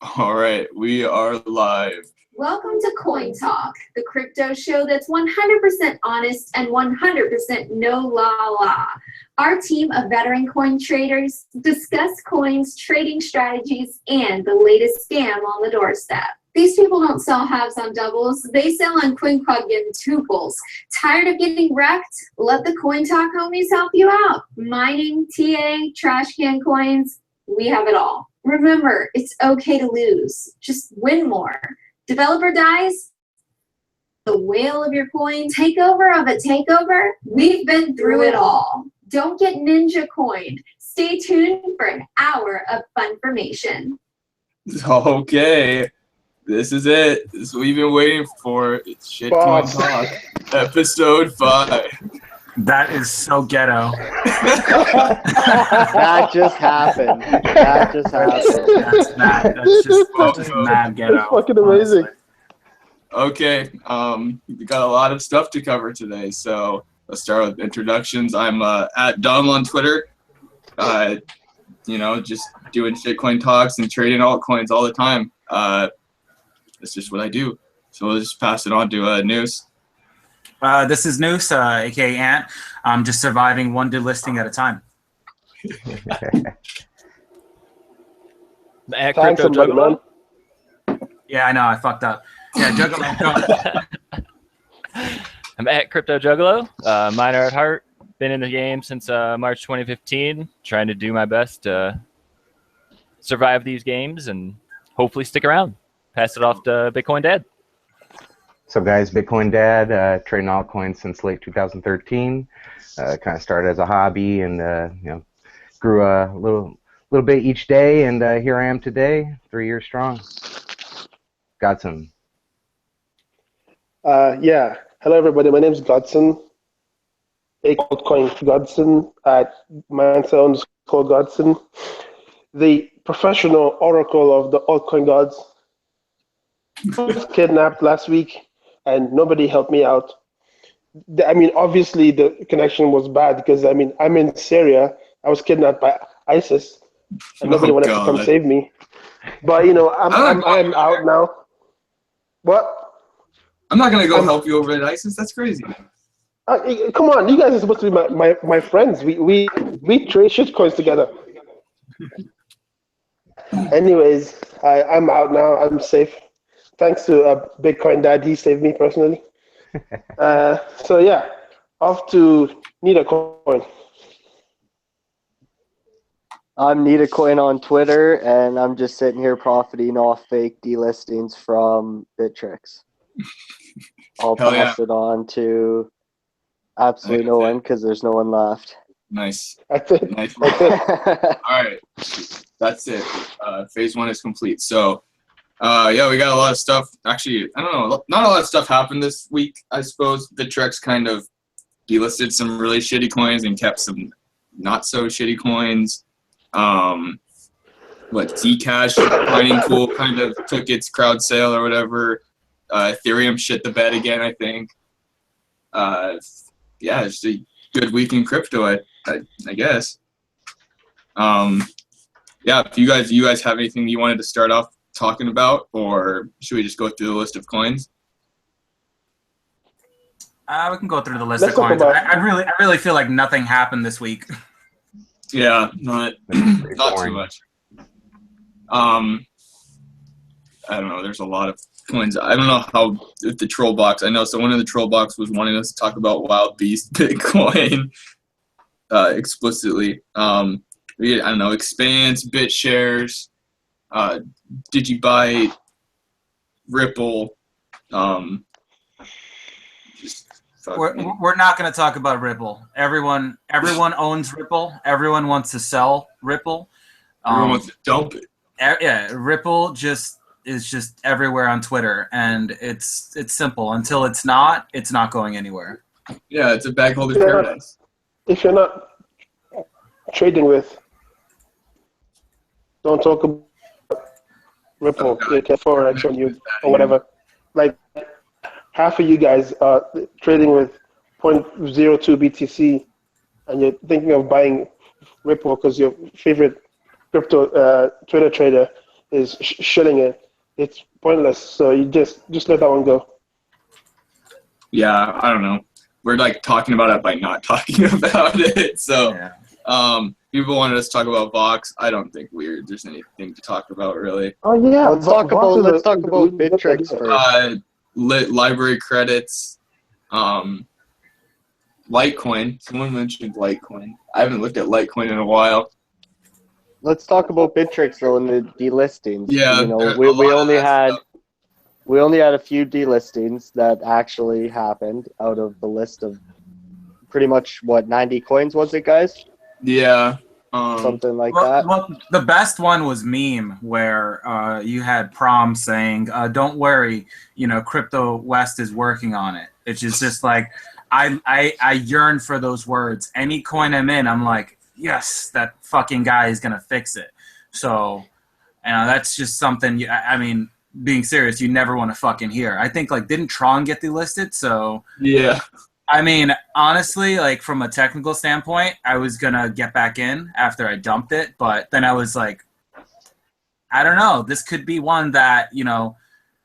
All right, we are live. Welcome to Coin Talk, the crypto show that's 100% honest and 100% no la. Our team of veteran coin traders discuss coins, trading strategies, and the latest scam on the doorstep. These people don't sell halves on doubles, they sell on quinquagentuples. Tired of getting wrecked? Let the Coin Talk homies help you out. Mining, TA, trash can coins, we have it all. Remember, it's okay to lose. Just win more. Developer dies, the whale of your coin, takeover of a takeover, we've been through it all. Don't get ninja coined. Stay tuned for an hour of funformation. Okay, this is it. This is what we've been waiting for. It's Shitcoin Talk, episode 5. That is so ghetto. That just happened. That just happened. That's just mad ghetto. That's fucking amazing. Okay, we got a lot of stuff to cover today, so let's start with introductions. I'm at Dom on Twitter. Just doing shitcoin talks and trading altcoins all the time. That's just what I do. So we'll just pass it on to Noose. This is Noose, aka Ant. I'm just surviving one delisting at a time. At Crypto Juggalo. Yeah, I know, I fucked up. Yeah, Juggalo. I'm at Crypto Juggalo, miner at heart. Been in the game since March 2015, trying to do my best to survive these games and hopefully stick around. Pass it off to Bitcoin Dad. So guys, Bitcoin Dad, trading altcoins since late 2013. Kind of started as a hobby and grew a little bit each day, and here I am today, 3 years strong. Godson. Hello everybody. My name is Godson. Altcoin Godson at Mansa_Godson, the professional oracle of the altcoin gods. I was kidnapped last week, and nobody helped me out. I mean, obviously the connection was bad because I'm in Syria. I was kidnapped by ISIS, and nobody wanted to come save me. But I'm out now. What? I'm not gonna go help you over at ISIS. That's crazy. Come on, you guys are supposed to be my friends. We trade shitcoins together. Anyways, I'm out now. I'm safe. Thanks to Bitcoin Dad, he saved me personally. So yeah, off to Need a Coin. I'm Need a Coin on Twitter, and I'm just sitting here profiting off fake delistings from Bittrex. I'll pass it on to absolutely no one because there's no one left. Nice. That's it. Nice. That's it. All right, that's it. Phase 1 is complete. So, we got a lot of stuff. Actually, I don't know. Not a lot of stuff happened this week, I suppose. Bittrex kind of delisted some really shitty coins and kept some not so shitty coins. Zcash mining pool kind of took its crowd sale or whatever. Ethereum shit the bed again, I think. It's a good week in crypto, I guess. If you guys have anything you wanted to start off talking about, or should we just go through the list of coins? We can go through the list of coins. I really feel like nothing happened this week. Yeah, not too much. I don't know. There's a lot of coins. I don't know how the troll box. I know someone in the troll box was wanting us to talk about Wild Beast Bitcoin explicitly. I don't know. Expanse, BitShares, Digibyte, Ripple. We're not going to talk about Ripple. Everyone owns Ripple. Everyone wants to sell Ripple. Everyone wants to dump it. Yeah, Ripple is just everywhere on Twitter, and it's simple. Until it's not going anywhere. Yeah, it's a bag holder paradise. If you're not trading with, don't talk about Ripple, Forex on you or whatever. Like, half of you guys are trading with 0.02 BTC, and you're thinking of buying Ripple because your favorite crypto Twitter trader is shilling it. It's pointless. So you just let that one go. Yeah, I don't know. We're like talking about it by not talking about it. So, people wanted us to talk about Vox. I don't think there's anything to talk about really. Oh yeah. Let's talk about Bittrex first. Library credits, Litecoin. Someone mentioned Litecoin. I haven't looked at Litecoin in a while. Let's talk about Bittrex though and the delistings. Yeah, we only had a few delistings that actually happened out of the list of pretty much 90 coins was it, guys? Yeah. Something like that. Well, the best one was meme where you had Prom saying, "Don't worry, Crypto West is working on it." It's just like I yearn for those words. Any coin I'm in, I'm like, yes, that fucking guy is gonna fix it. So, that's just something. I mean, being serious, you never want to fucking hear. I think didn't Tron get delisted? So yeah. I mean, honestly, from a technical standpoint, I was going to get back in after I dumped it. But then I was like, I don't know. This could be one that,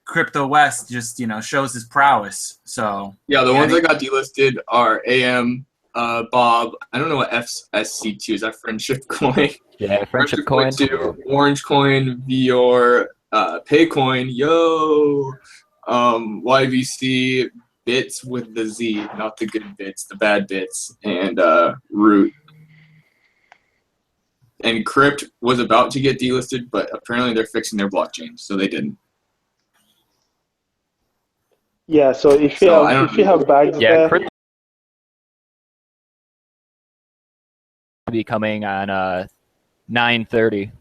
Crypto West just, shows his prowess. So yeah, the ones that got delisted are AM, Bob. I don't know what FSC2 is. That Friendship Coin? Yeah, Friendship Coin. 2, Orange Coin, VR, Paycoin, yo, YVC, Bits with the Z, not the good bits, the bad bits, and Root. And Crypt was about to get delisted, but apparently they're fixing their blockchain, so they didn't. Yeah, so if you have bags there, Crypt will be coming on 9:30.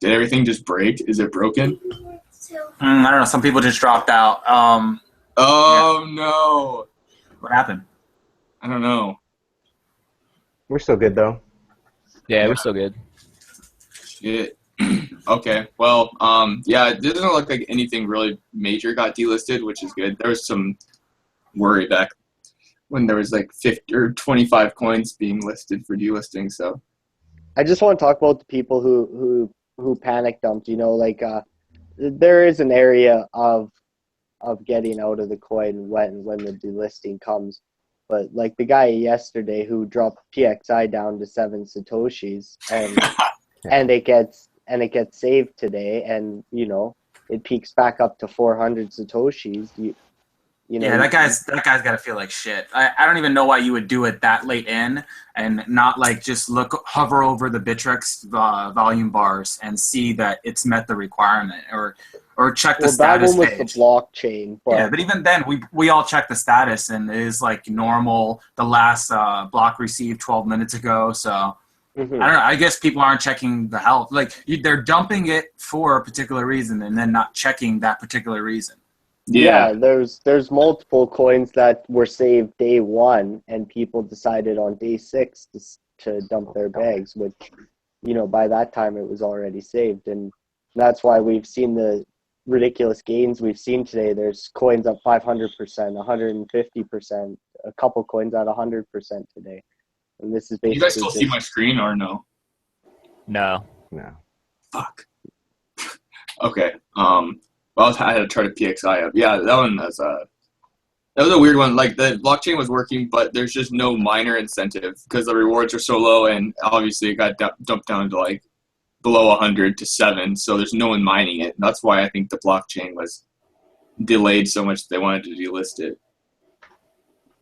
Did everything just break? Is it broken? I don't know. Some people just dropped out. No. What happened? I don't know. We're still good though. Yeah, we're still good. Shit. Okay. Well, yeah, it doesn't look like anything really major got delisted, which is good. There was some worry back when there was 50 or 25 coins being listed for delisting. So I just want to talk about the people who panic dumped. There is an area of getting out of the coin when the delisting comes, but the guy yesterday who dropped PXI down to 7 satoshis and it gets saved today, and it peaks back up to 400 satoshis. Yeah, that guy's got to feel like shit. I don't even know why you would do it that late in and not just hover over the Bittrex volume bars and see that it's met the requirement or check the status that one was page. The blockchain. Yeah, but even then we all check the status and it is normal. The last block received 12 minutes ago, so. Mm-hmm. I don't know. I guess people aren't checking the health. They're dumping it for a particular reason and then not checking that particular reason. Yeah, there's multiple coins that were saved day 1, and people decided on day 6 to dump their bags, which, by that time it was already saved. And that's why we've seen the ridiculous gains we've seen today. There's coins up 500%, 150%, a couple coins at 100% today. And this is basically. You guys still see my screen or no? No. Fuck. Okay. Well, I had to try to PXI up. Yeah, that one was a weird one. The blockchain was working, but there's just no miner incentive because the rewards are so low, and obviously it got dumped down to below 100 to 7. So there's no one mining it. And that's why I think the blockchain was delayed so much. They wanted to delist it.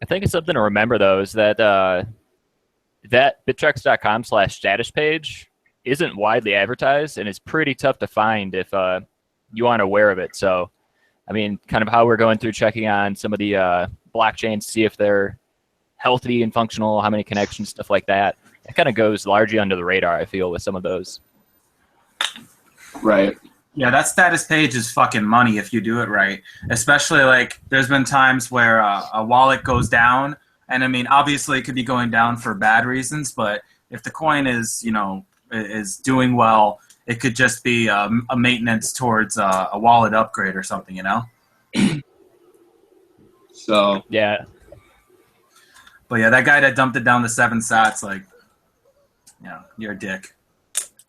I think it's something to remember though is that that bittrex.com/status page isn't widely advertised, and it's pretty tough to find if you aren't aware of it. So, I mean, kind of how we're going through checking on some of the blockchains, see if they're healthy and functional, how many connections, stuff like that. It kind of goes largely under the radar, I feel, with some of those. Right. Yeah, that status page is fucking money if you do it right. Especially there's been times where a wallet goes down, and I mean, obviously it could be going down for bad reasons, but if the coin is, is doing well, it could just be a maintenance towards a wallet upgrade or something, So Yeah. But yeah, that guy that dumped it down to 7 sats, like, you're a dick.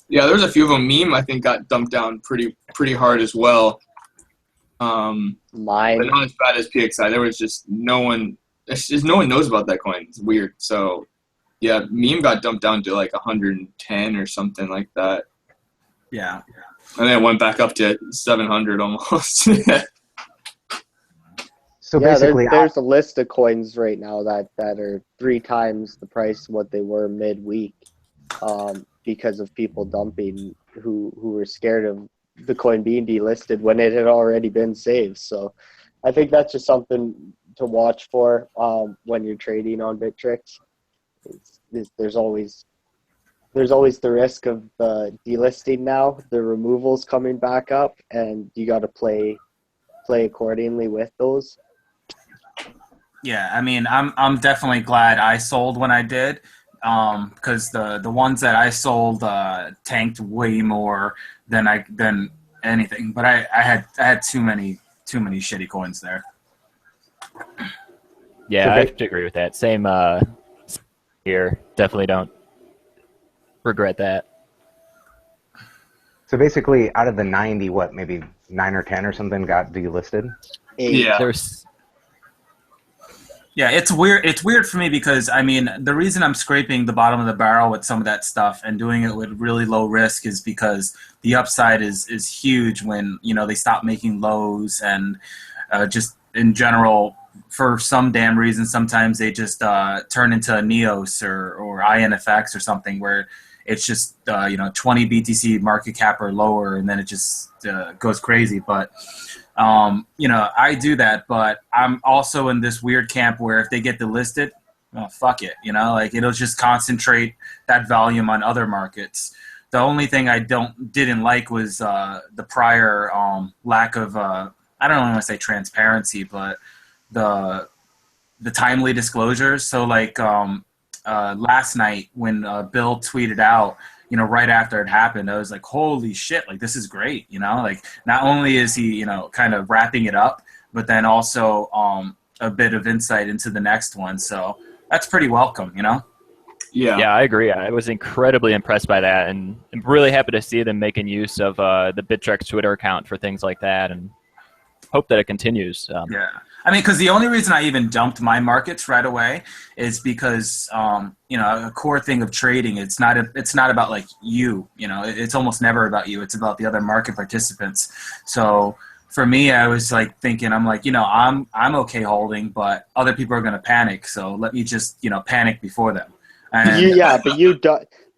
yeah, there was a few of them. Meme, I think, got dumped down pretty hard as well. But Mine. not as bad as PXI. There was just no one. It's just no one knows about that coin. It's weird. So yeah, Meme got dumped down to like 110 or something like that, Yeah. and then it went back up to 700 almost. So Yeah, basically, there's a list of coins right now that are 3 times the price what they were midweek, because of people dumping who were scared of the coin being delisted when it had already been saved. So I think that's just something to watch for when you're trading on Bittrex. There's always the risk of the delisting now, the removals coming back up, and you got to play accordingly with those. Yeah, I mean, I'm definitely glad I sold when I did, because the ones that I sold tanked way more than anything. But I had too many shitty coins there. Yeah, I have to agree with that. Same here. Definitely don't regret that. So basically, out of the 90, what, maybe 9 or 10 or something got delisted? 8. Yeah. There's Yeah, it's weird. It's weird for me because, I mean, the reason I'm scraping the bottom of the barrel with some of that stuff and doing it with really low risk is because the upside is huge when, they stop making lows, and just in general, for some damn reason, sometimes they just turn into a Neos or INFX or something where it's just 20 BTC market cap or lower, and then it just goes crazy. But I do that, but I'm also in this weird camp where if they get delisted, well, fuck it, it'll just concentrate that volume on other markets. The only thing I didn't like was the prior lack of I don't want to say transparency, but the timely disclosures. So last night when Bill tweeted out, right after it happened, I was like, holy shit, this is great, not only is he, kind of wrapping it up, but then also a bit of insight into the next one. So that's pretty welcome, Yeah, I agree. I was incredibly impressed by that, and I'm really happy to see them making use of the Bittrex Twitter account for things like that, and hope that it continues. Yeah. I mean, because the only reason I even dumped my markets right away is because, a core thing of trading, it's not about you, it's almost never about you. It's about the other market participants. So for me, I was thinking, I'm I'm okay holding, but other people are going to panic. So let me just, panic before them. And,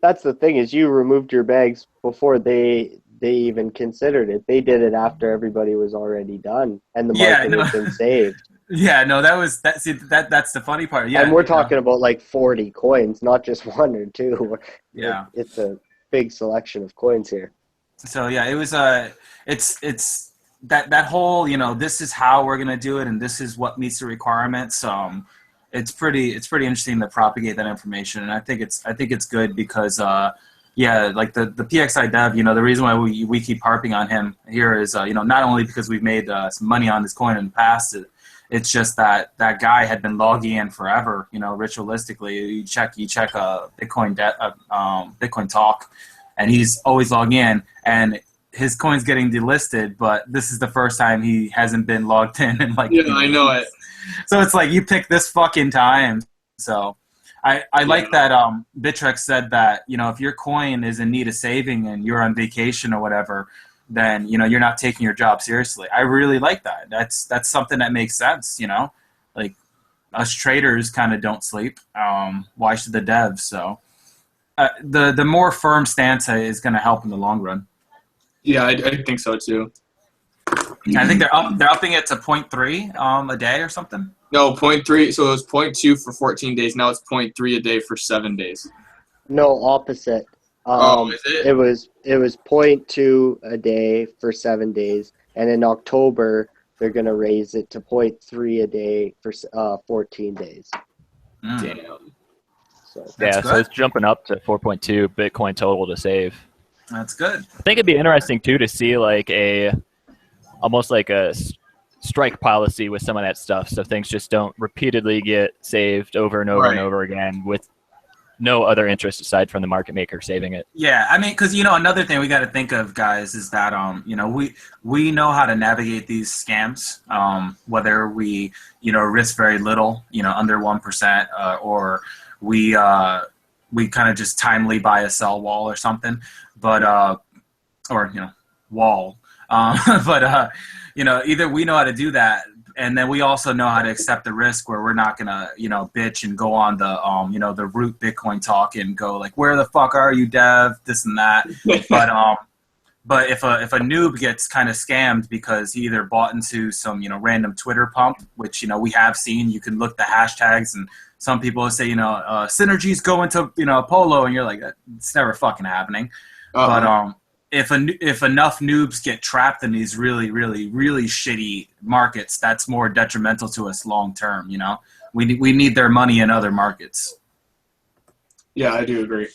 that's the thing, is you removed your bags before they even considered it. They did it after everybody was already done and the market had been saved. Yeah, no, that's the funny part. Yeah, and we're talking about 40 coins, not just 1 or 2. Yeah, it's a big selection of coins here. So yeah, it was it's that whole this is how we're gonna do it and this is what meets the requirements. It's pretty interesting to propagate that information, and I think it's good because the PXI dev, the reason why we keep harping on him here is not only because we've made some money on this coin in the past, it's just that guy had been logging in forever, ritualistically. You check Bitcoin Talk, and he's always logging in, and his coin's getting delisted, but this is the first time he hasn't been logged in I know it. So it's you pick this fucking time. So I like that Bittrex said that, if your coin is in need of saving and you're on vacation or whatever, then, you're not taking your job seriously. I really like that. That's something that makes sense, us traders kind of don't sleep. Why should the devs? So the more firm stance is going to help in the long run. Yeah, I think so too. I think they're upping it to 0.3 a day or something. No, 0.3. So it was 0.2 for 14 days. Now it's 0.3 a day for 7 days. No, opposite. Is it? It was 0.2 a day for 7 days, and in October they're gonna raise it to 0.3 a day for 14 days. Damn. So So it's jumping up to 4.2 Bitcoin total to save. That's good. I think it'd be interesting too to see almost a strike policy with some of that stuff, so things just don't repeatedly get saved over and over and Right. over again with no other interest aside from the market maker saving it. Yeah, I mean, because another thing we got to think of, guys, is that we know how to navigate these scams, whether we risk very little, under 1%, or we kind of just timely buy a sell wall or something, but wall, but either we know how to do that. And then we also know how to accept the risk where we're not gonna, bitch and go on the, the root Bitcoin talk and go like, where the fuck are you, Dev? This and that. But if a noob gets kind of scammed because he either bought into some, random Twitter pump, which we have seen, you can look the hashtags, and some people say, synergies go into Polo, and you're like, it's never fucking happening. But if enough noobs get trapped in these really, really, really shitty markets, that's more detrimental to us long term. We need their money in other markets. Yeah, I do agree.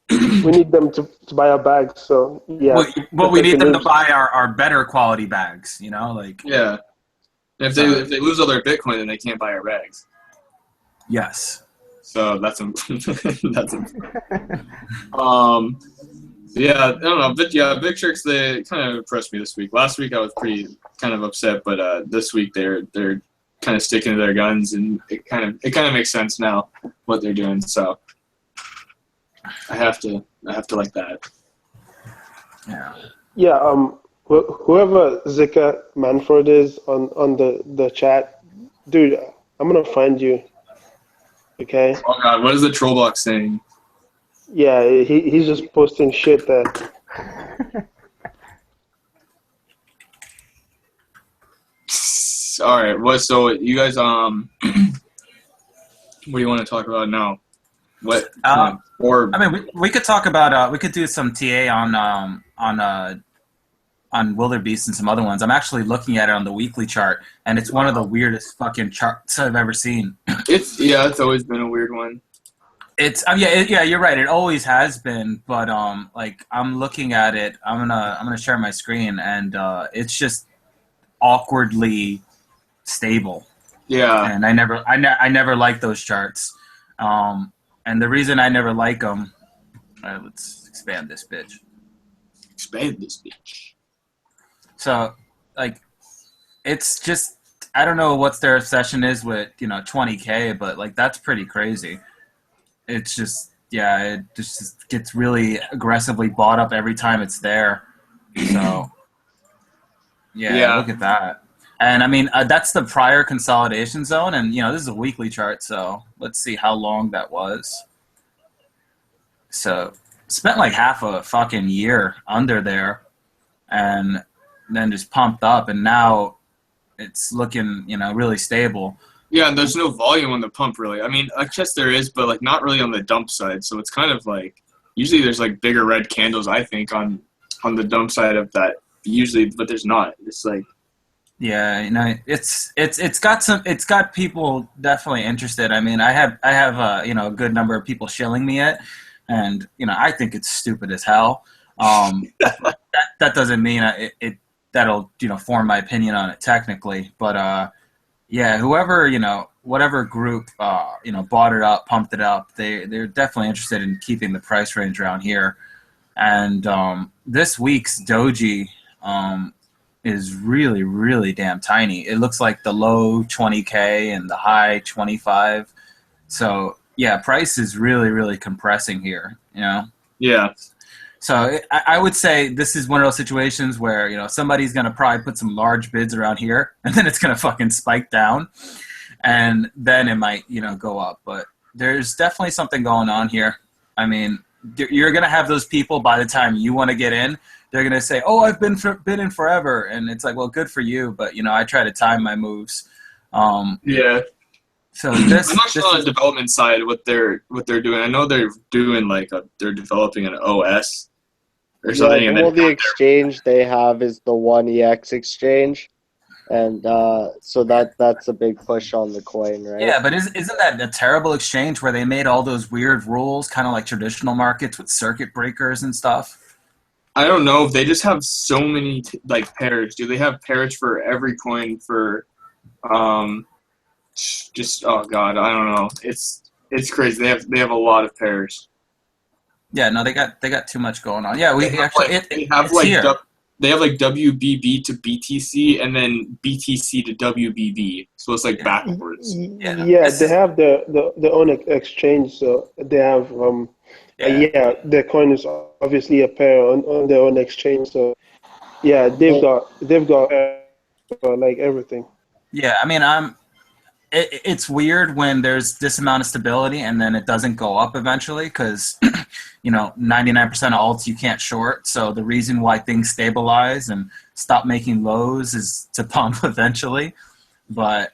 We need them to buy our bags. So yeah. But we need them to buy our better quality bags. Yeah. If they lose all their Bitcoin, then they can't buy our bags. Yes. So that's yeah, I don't know, but yeah, Bittrex, they kind of impressed me this week. Last week I was pretty kind of upset, but this week they're kind of sticking to their guns, and it kind of makes sense now what they're doing. So I have to like that. Yeah. Yeah. Whoever Zika Manford is on the chat, dude, I'm gonna find you. Okay. Oh God, what is the troll box saying? Yeah, he's just posting shit there. All right. So you guys what do you want to talk about now? What or I mean, we could talk about we could do some TA on Wildebeest and some other ones. I'm actually looking at it on the weekly chart, and it's one of the weirdest fucking charts I've ever seen. It's always been a weird one. It's you're right. It always has been, but I'm looking at it. I'm gonna share my screen, and it's just awkwardly stable. Yeah. And I never liked those charts. And the reason I never like them. Let's expand this bitch. Expand this bitch. So it's just, I don't know what their obsession is with 20K, but that's pretty crazy. It's just, it just gets really aggressively bought up every time it's there. So, yeah, look at that. And I mean, that's the prior consolidation zone. And, this is a weekly chart. So let's see how long that was. So spent like half a fucking year under there and then just pumped up. And now it's looking, really stable. Yeah, and there's no volume on the pump, really. I mean, I guess there is, but not really on the dump side. So it's kind of usually there's bigger red candles, I think, on the dump side of that. Usually, but there's not. It's yeah, it's got people definitely interested. I mean, I have a good number of people shilling me it, and I think it's stupid as hell. That doesn't mean that'll form my opinion on it technically, but yeah, whoever, whatever group, bought it up, pumped it up, they're definitely interested in keeping the price range around here. And this week's doji is really, really damn tiny. It looks like the low 20K and the high 25. So, yeah, price is really, really compressing here, Yeah. So I would say this is one of those situations where, somebody's going to probably put some large bids around here, and then it's going to fucking spike down, and then it might, go up. But there's definitely something going on here. I mean, you're going to have those people by the time you want to get in, they're going to say, oh, I've been in forever. And it's like, well, good for you. But, I try to time my moves. Yeah. So this, I'm not sure on the development side what they're doing. I know they're doing they're developing an OS or something. Yeah, and well, then the exchange they have is the 1EX exchange, and so that's a big push on the coin, right? Yeah, but isn't that a terrible exchange where they made all those weird rules, kind of like traditional markets with circuit breakers and stuff? I don't know. They just have so many like pairs. Do they have pairs for every coin for just oh god, I don't know. It's crazy. They have a lot of pairs. Yeah, no, they got too much going on. Yeah, we They have, actually like, they have it's like here. they have like WBB to BTC and then BTC to WBB. So it's like backwards. Yeah, Yeah, this they is- have their own exchange, so they have Yeah. their coin is obviously a pair on their own exchange. So yeah, they've got like everything. Yeah, I mean, it's weird when there's this amount of stability and then it doesn't go up eventually because, 99% of alts you can't short. So the reason why things stabilize and stop making lows is to pump eventually. But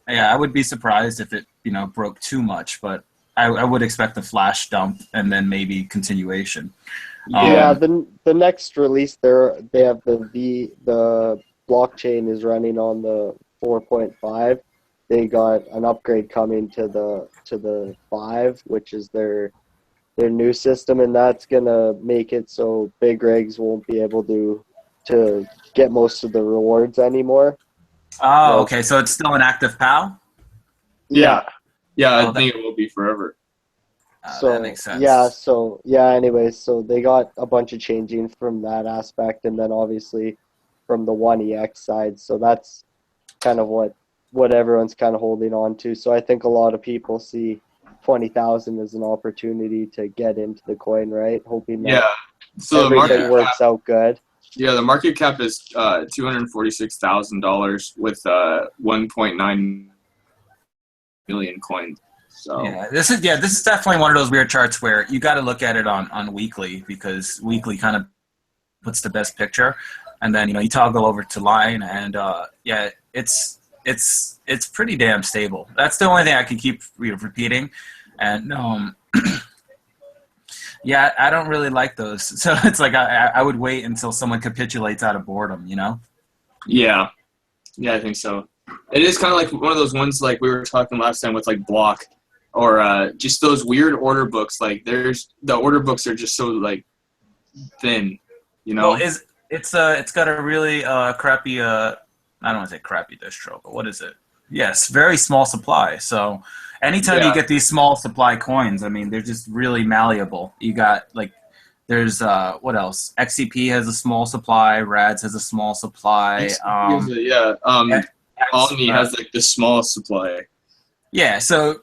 yeah, I would be surprised if it, broke too much. But I would expect a flash dump and then maybe continuation. Yeah, the next release they have the blockchain is running on the 4.5. They got an upgrade coming to the 5, which is their new system, and that's gonna make it so big rigs won't be able to get most of the rewards anymore. Oh, okay. So it's still an active PAL? Yeah, I Oh, think it will be forever. So that makes sense. Anyways, so they got a bunch of changing from that aspect, and then obviously from the 1EX side. So that's kind of what everyone's kind of holding on to. So I think a lot of people see 20,000 as an opportunity to get into the coin, right? Hoping that So the everything market works out good. Yeah, the market cap is $246,000 with 1.9 million coins. So Yeah, this is definitely one of those weird charts where you got to look at it on weekly because weekly kind of puts the best picture, and then you toggle over to line, and it's pretty damn stable. That's the only thing I can keep repeating, and yeah, I don't really like those. So it's like I would wait until someone capitulates out of boredom, yeah, I think so. It is kind of like one of those ones like we were talking last time with like Block or just those weird order books. Like the order books are just so like thin, Well, it's got a really crappy I don't want to say crappy distro, but what is it? Yes, very small supply. So anytime you get these small supply coins, I mean, they're just really malleable. You got like, there's what else? XCP has a small supply. Rads has a small supply. Omni has like the smallest supply. Yeah. So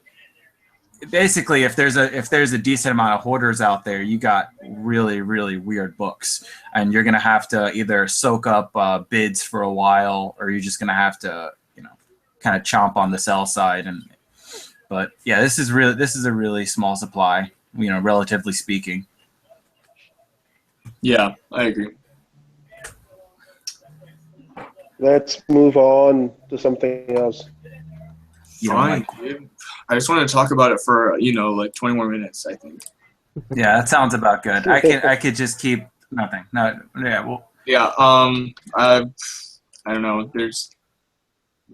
basically, if there's a decent amount of hoarders out there, you got really, really weird books, and you're gonna have to either soak up bids for a while, or you're just gonna have to, kind of chomp on the sell side. But yeah, this is a really small supply, relatively speaking. Yeah, I agree. Let's move on to something else. Fine, dude. I just want to talk about it for like 20 more minutes. I think. Yeah, that sounds about good. I could just keep nothing. No, yeah, well. Yeah. I don't know.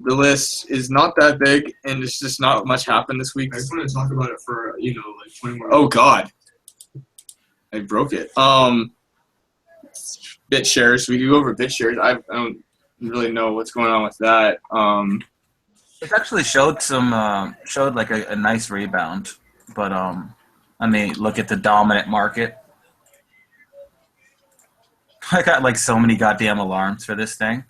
The list is not that big, and it's just not much happened this week. I just want to talk about it for like 20 more. Oh God, I broke it. BitShares. We could go over BitShares. I don't really know what's going on with that. It actually showed like a nice rebound, but let me look at the dominant market. I got like so many goddamn alarms for this thing.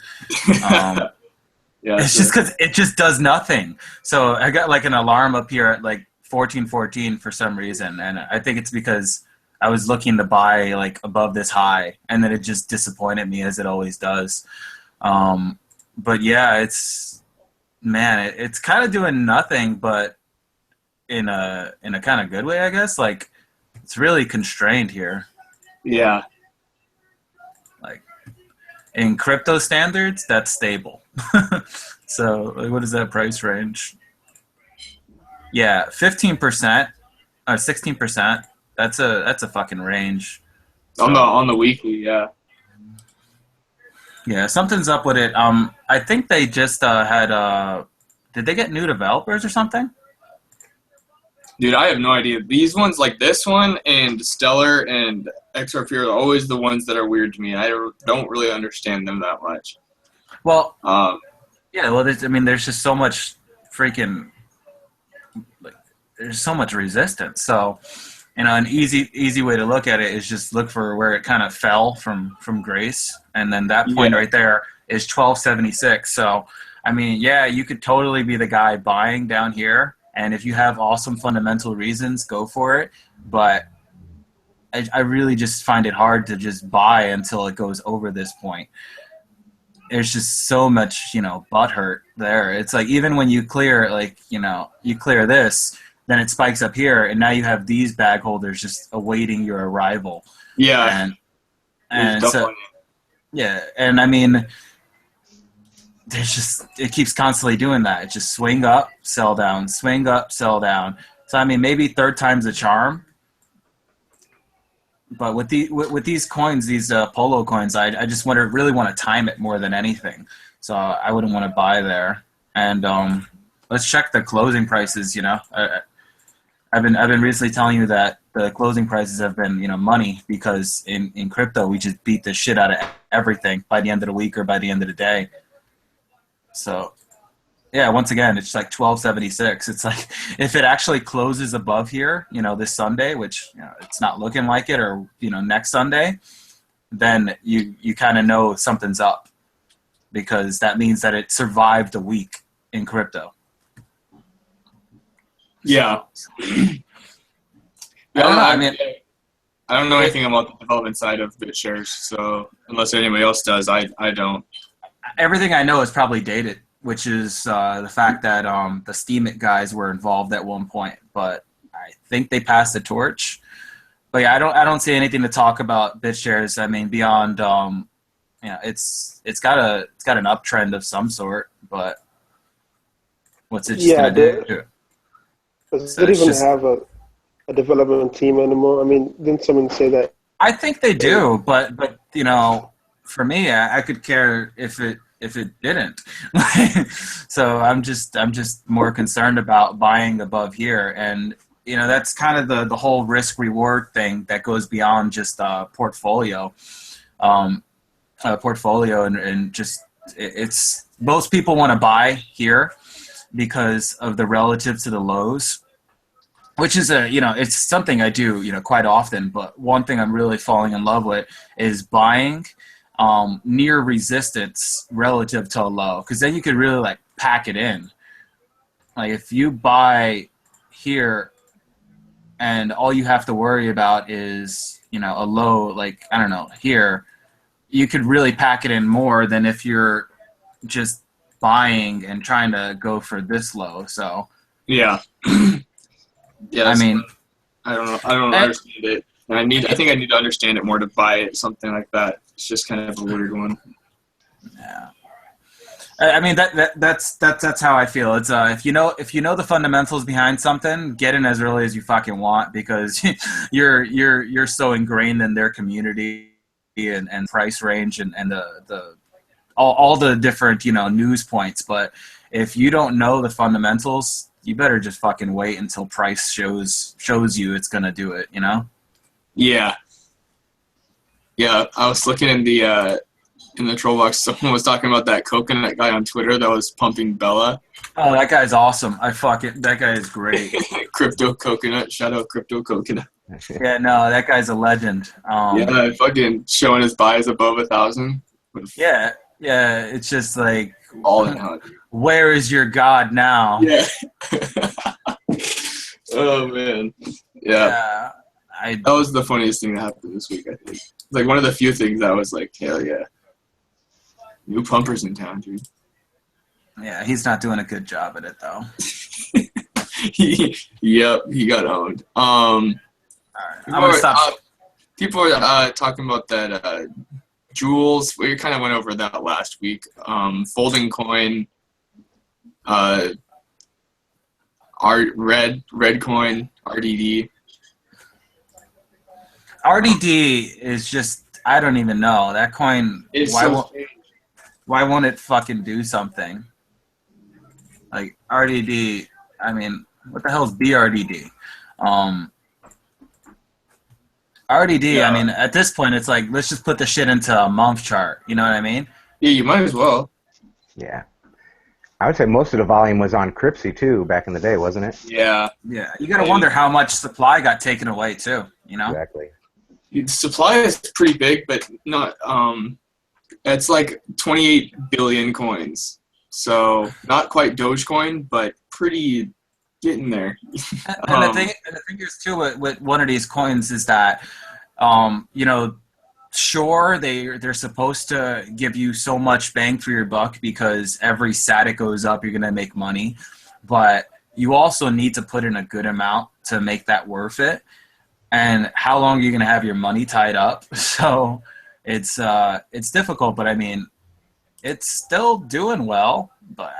Yeah, it's just because it just does nothing. So I got like an alarm up here at like 14.14 for some reason, and I think it's because I was looking to buy like above this high, and then it just disappointed me as it always does. But yeah, it's kind of doing nothing, but in a kind of good way, I guess. Like it's really constrained here. Yeah. Like in crypto standards, that's stable. So what is that price range? Yeah, 15% or 16%. That's a fucking range. So, on the weekly, yeah. Yeah, something's up with it. I think they just had did they get new developers or something? Dude, I have no idea. These ones, like this one and Stellar and XRP, are always the ones that are weird to me. I don't really understand them that much. Well, yeah. Well, there's just so much freaking, like, there's so much resistance. So, an easy way to look at it is just look for where it kind of fell from grace, and then that point right there is 1276. So, yeah, you could totally be the guy buying down here. And if you have awesome fundamental reasons, go for it. But I really just find it hard to just buy until it goes over this point. There's just so much, butt hurt there. It's like even when you clear, you clear this, then it spikes up here, and now you have these bag holders just awaiting your arrival. Yeah. And so, yeah, and it keeps constantly doing that. It just swing up, sell down, swing up, sell down. So maybe third time's a charm. But with these coins, these Polo coins, I just really want to time it more than anything. So I wouldn't want to buy there. And let's check the closing prices. I've been recently telling you that the closing prices have been money, because in crypto we just beat the shit out of everything by the end of the week or by the end of the day. So, yeah, once again, it's like 1276. It's like if it actually closes above here, this Sunday, which it's not looking like it, or next Sunday, then you kind of know something's up, because that means that it survived a week in crypto. Yeah. I don't know anything about the development side of BitShares, so unless anybody else does, I don't. Everything I know is probably dated, which is the fact that the Steemit guys were involved at one point, but I think they passed the torch. But yeah, I don't see anything to talk about BitShares. Beyond it's got an uptrend of some sort, but what's it just gonna do? Does it even have a development team anymore? Didn't someone say that? I think they do, but for me, I could care if it didn't. So I'm just more concerned about buying above here, and that's kind of the whole risk reward thing that goes beyond just portfolio, and just it's most people want to buy here because of the relative to the lows, which is it's something I do quite often. But one thing I'm really falling in love with is buying near resistance relative to a low, because then you could really pack it in. Like if you buy here and all you have to worry about is a low, here, you could really pack it in more than if you're just buying and trying to go for this low. So yeah. Yeah, I don't know. I don't understand it. And I think I need to understand it more to buy it, something like that. It's just kind of a weird one. Yeah. That's how I feel. It's if you know the fundamentals behind something, get in as early as you fucking want, because you're so ingrained in their community and price range and the all the different news points. But if you don't know the fundamentals, you better just fucking wait until price shows you it's gonna do it. Yeah. Yeah, I was looking in the troll box. Someone was talking about that coconut guy on Twitter that was pumping Bella. Oh, that guy's awesome. That guy is great. Crypto Coconut. Shout out Crypto Coconut. Yeah, no, that guy's a legend. Yeah, fucking showing his buys above 1,000. Yeah, it's just like, all in on. Where is your God now? Yeah. Oh man. Yeah. That was the funniest thing that happened this week, I think. It's like one of the few things that was like, hell yeah. New pumpers in town, dude. Yeah, he's not doing a good job at it though. He got owned. All right, I'm gonna stop. People are talking about that Jules. We kind of went over that last week. Folding coin, red coin, RDD. RDD is just, I don't even know. That coin, why won't it fucking do something? Like RDD, what the hell is BRDD? RDD, Yeah. I mean, at this point, it's like, let's just put the shit into a month chart. You know what I mean? Yeah, you might as well. Yeah. I would say most of the volume was on Cripsy, too, back in the day, wasn't it? Yeah. Yeah. You got to wonder how much supply got taken away, too, you know? Exactly. The supply is pretty big, but not. It's like 28 billion coins. So not quite Dogecoin, but pretty getting there. And the thing is, too, with one of these coins is that, you know, sure, they're supposed to give you so much bang for your buck because every sat it goes up, you're going to make money. But you also need to put in a good amount to make that worth it. And how long are you going to have your money tied up? So it's difficult, but I mean, it's still doing well. But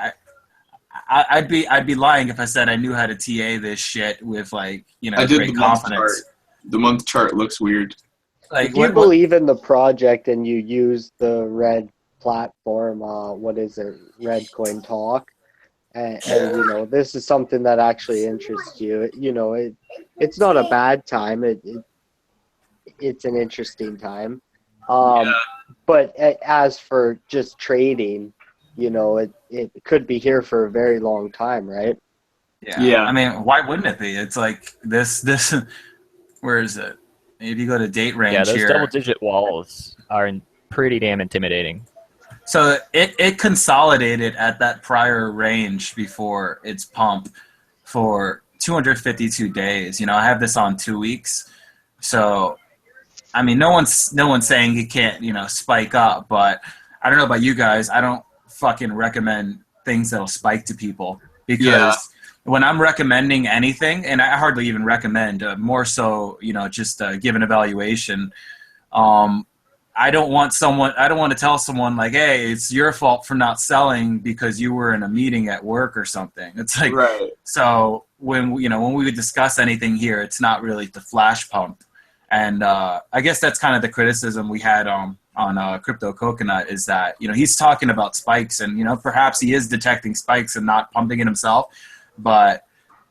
I'd be lying if I said I knew how to TA this shit with, like, you know, I did great the month confidence. chart. The month chart looks weird. Like, If you believe in the project and you use the red platform, what is it, Red Coin Talk, and you know, this is something that actually interests you. You know, it's not a bad time. It's an interesting time. But as for just trading, you know, it could be here for a very long time, right? Yeah. I mean, why wouldn't it be? It's like this. Where is it? If you go to date range, Yeah, those here, double-digit walls are pretty damn intimidating. So it consolidated at that prior range before its pump for 252 days. You know, I have this on 2 weeks. So, I mean, no one's saying it can't, you know, spike up, but I don't know about you guys. I don't fucking recommend things that'll spike to people because when I'm recommending anything, and I hardly even recommend, more so, you know, just give an evaluation. I don't want to tell someone like, hey, it's your fault for not selling because you were in a meeting at work or something. It's like, Right. So when we would discuss anything here, it's not really the flash pump. And I guess that's kind of the criticism we had on Crypto Coconut is that, you know, he's talking about spikes and, you know, perhaps he is detecting spikes and not pumping it himself, but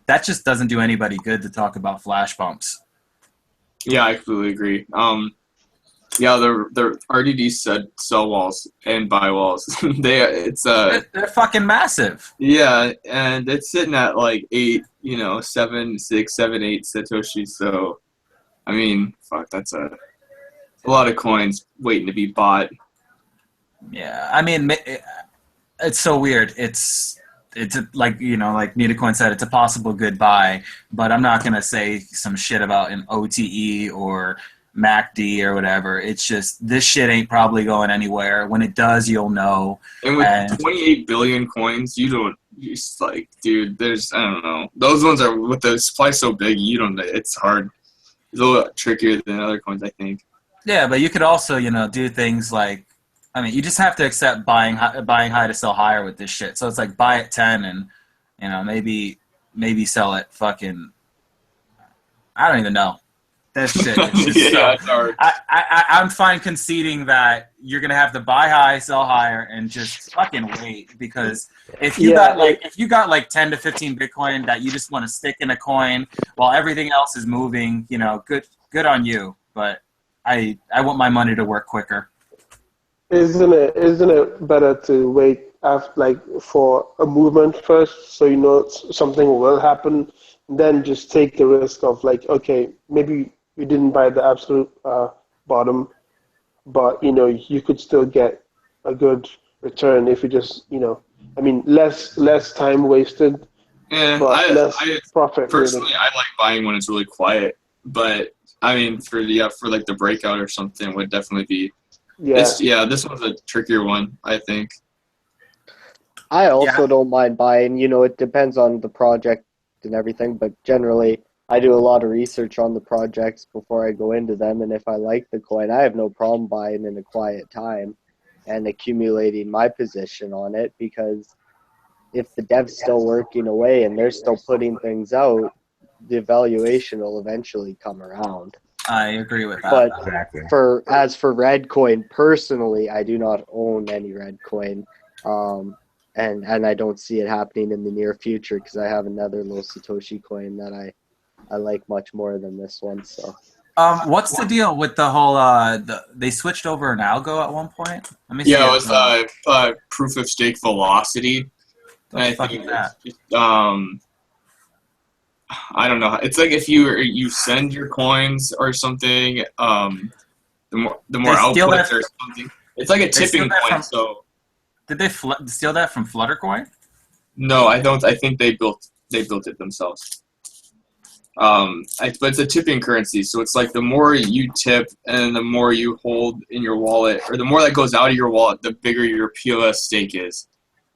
that just doesn't do anybody good to talk about flash pumps. Yeah, I completely agree. Yeah, the RDD said sell walls and buy walls. They're fucking massive. Yeah, and it's sitting at like 8, you know, 7, 6, 7, 8 satoshis. So, I mean, fuck, that's a lot of coins waiting to be bought. Yeah, I mean, it's so weird. It's like, you know, like Nitacoin said, it's a possible good buy, but I'm not gonna say some shit about an OTE or MACD or whatever. It's just this shit ain't probably going anywhere. When it does, you'll know. And with 28 billion coins, you just like, dude, there's, I don't know. Those ones are, with the supply so big, it's hard. It's a little trickier than other coins, I think. Yeah, but you could also, you know, do things like, I mean, you just have to accept buying high to sell higher with this shit. So it's like buy at 10 and, you know, maybe sell it fucking, I don't even know. That shit. It's just it's hard. I'm fine conceding that you're gonna have to buy high, sell higher, and just fucking wait, because if you got like 10 to 15 Bitcoin that you just want to stick in a coin while everything else is moving, you know, good on you. But I want my money to work quicker. Isn't it better to wait for a movement first, so you know something will happen, then just take the risk of like, okay, maybe you didn't buy the absolute bottom, but you know you could still get a good return if you just, you know, I mean, less time wasted, but less profit. Personally, really. I like buying when it's really quiet, but I mean, for like the breakout or something would definitely be. This one's a trickier one, I think. I also don't mind buying. You know, it depends on the project and everything, but generally I do a lot of research on the projects before I go into them, and if I like the coin, I have no problem buying in a quiet time and accumulating my position on it, because if the dev's still working away and they're still putting things out, the valuation will eventually come around. I agree with that. But Exactly. as for red coin, personally, I do not own any red coin. and I don't see it happening in the near future because I have another little Satoshi coin that I like much more than this one. So What's the deal with the whole? They switched over an algo at one point. Let me see. Yeah, it was proof of stake velocity. What the fuck is that? It's just, I don't know. It's like if you send your coins or something, the more outputs or something. It's like a tipping coin. So did they steal that from Fluttercoin? No, I don't. I think they built it themselves. But it's a tipping currency, so it's like the more you tip and the more you hold in your wallet, or the more that goes out of your wallet, the bigger your POS stake is,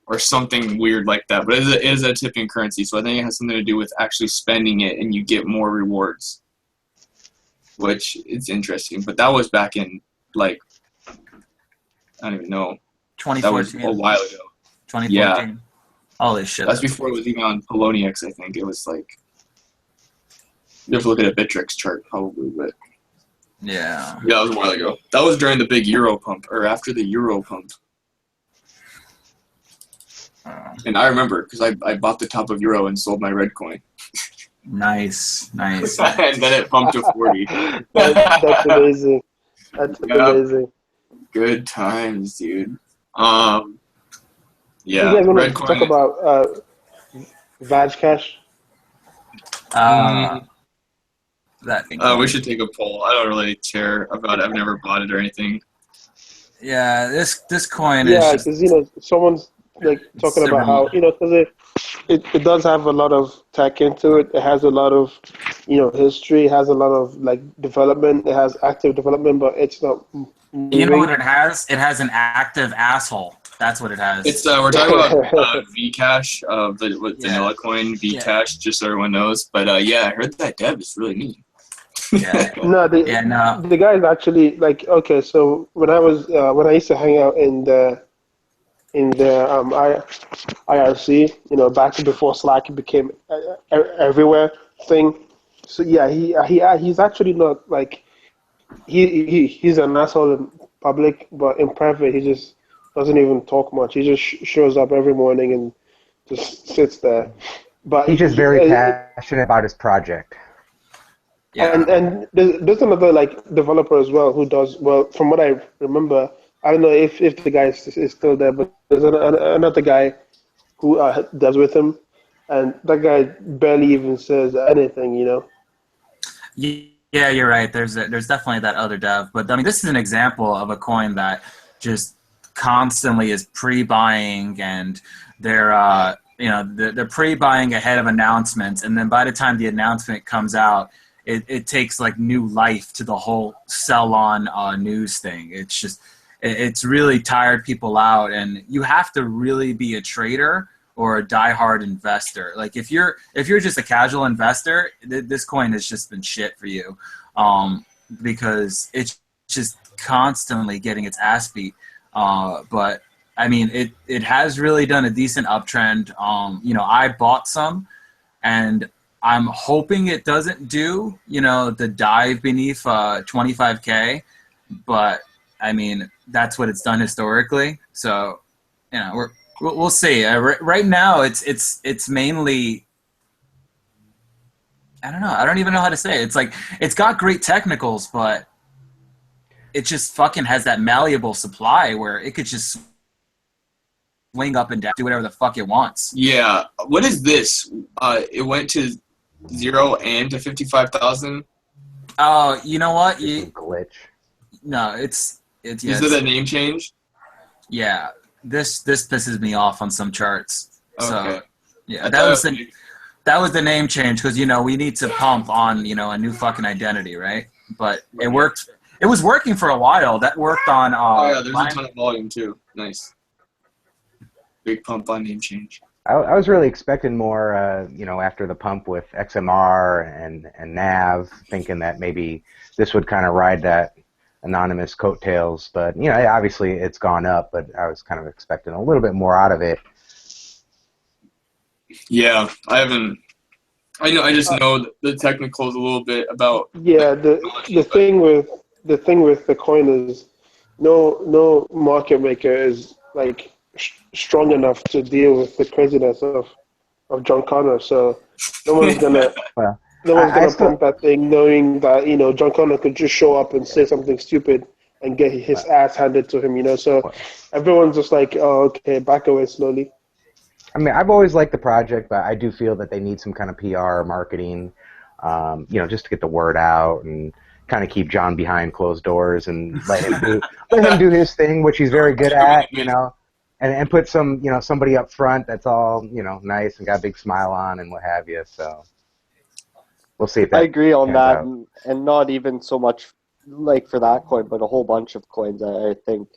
or something weird like that. But it is a tipping currency, so I think it has something to do with actually spending it, and you get more rewards, which is interesting. But that was back in like I don't even know. 2014. That was a while ago. 2014. Yeah. Holy shit. That's before it was even on Poloniex, I think. It was like you have to look at a Bittrex chart probably, but yeah, that was a while ago. That was during the big Euro pump, or after the Euro pump. And I remember because I bought the top of Euro and sold my red coin. Nice. And then it pumped to 40. That's amazing. That's amazing. Good times, dude. Yeah. You guys want to talk about Vaj Cash? That thing. We should take a poll. I don't really care about it. I've never bought it or anything. Yeah, this coin yeah, is. because someone's like talking about how because it does have a lot of tech into it. It has a lot of history. It has a lot of like development. It has active development, but it's not. Moving. You know what it has? It has an active asshole. That's what it has. It's we're talking about Vcash of the vanilla coin Vcash, just so everyone knows. But yeah, I heard that dev is really neat. Yeah. The guy is actually like okay. So when I used to hang out in the IRC, back before Slack became everywhere thing. So yeah, he's actually not like he's an asshole in public, but in private he just doesn't even talk much. He just shows up every morning and just sits there. But he's just very passionate about his project. Yeah. And there's another like developer as well who does well. From what I remember, I don't know if the guy is still there, but there's another guy who does with him, and that guy barely even says anything. Yeah, you're right. There's definitely that other dev, but I mean, this is an example of a coin that just constantly is pre-buying, and they're they're pre-buying ahead of announcements, and then by the time the announcement comes out, it takes like new life to the whole sell-on news thing. It's just it's really tired people out, and you have to really be a trader or a die-hard investor. Like if you're just a casual investor, this coin has just been shit for you, because it's just constantly getting its ass beat. But I mean, it has really done a decent uptrend. I bought some, and I'm hoping it doesn't do the dive beneath 25K, but I mean that's what it's done historically. So we'll see. Right now, it's mainly, I don't know. I don't even know how to say it. It's like it's got great technicals, but it just fucking has that malleable supply where it could just swing up and down, do whatever the fuck it wants. Yeah. What is this? It went to 0 and to 55,000. Oh, you know what? Glitch. No, it's. Is it a name change? Yeah. This pisses me off on some charts. Okay. So yeah, that was the name change because we need to pump on a new fucking identity, right? But it worked. It was working for a while. That worked on. There's a ton of volume too. Nice. Big pump on name change. I was really expecting more, after the pump with XMR and NAV, thinking that maybe this would kind of ride that anonymous coattails, but obviously it's gone up, but I was kind of expecting a little bit more out of it. Yeah, I just know the technicals a little bit about. Yeah, the thing with the coin is no market maker is like strong enough to deal with the craziness of John Connor. So no one's gonna Well, no one's I gonna still- pump that thing, knowing that John Connor could just show up and say something stupid and get his ass handed to him. So everyone's just like, oh, okay, back away slowly. I mean, I've always liked the project, but I do feel that they need some kind of PR, marketing, just to get the word out and kind of keep John behind closed doors and let him do his thing, which he's very good at, and put somebody up front that's all, nice and got a big smile on and what have you. So we'll see if that I agree on pans that, out. and not even so much like for that coin, but a whole bunch of coins I think